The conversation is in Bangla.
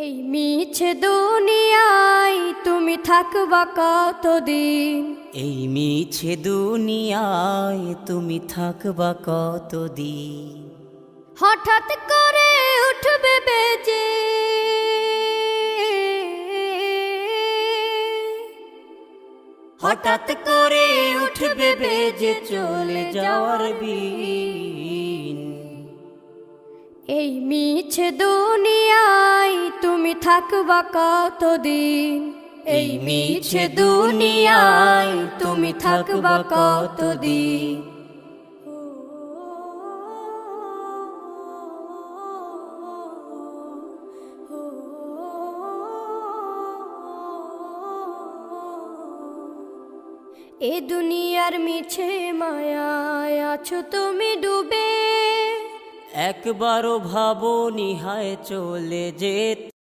এই মিছে দুনিয়ায় তুমি থাকবা কতদিন? এই মিছে দুনিয়ায় তুমি থাকবা কতদিন? হঠাৎ করে উঠবে বেজে হঠাৎ করে উঠবে বেজে চলে যাওয়ার বিন। এই মিছে দুনিয়ায় তুমি থাকবা কতদিন? এই মিছে দুনিয়ায় তুমি থাকবা কতদিন? এ দুনিয়ার মিছে মায়ায় আছো তুমি ডুবে, একবারও ভাবো নিহায় চলে যেতে।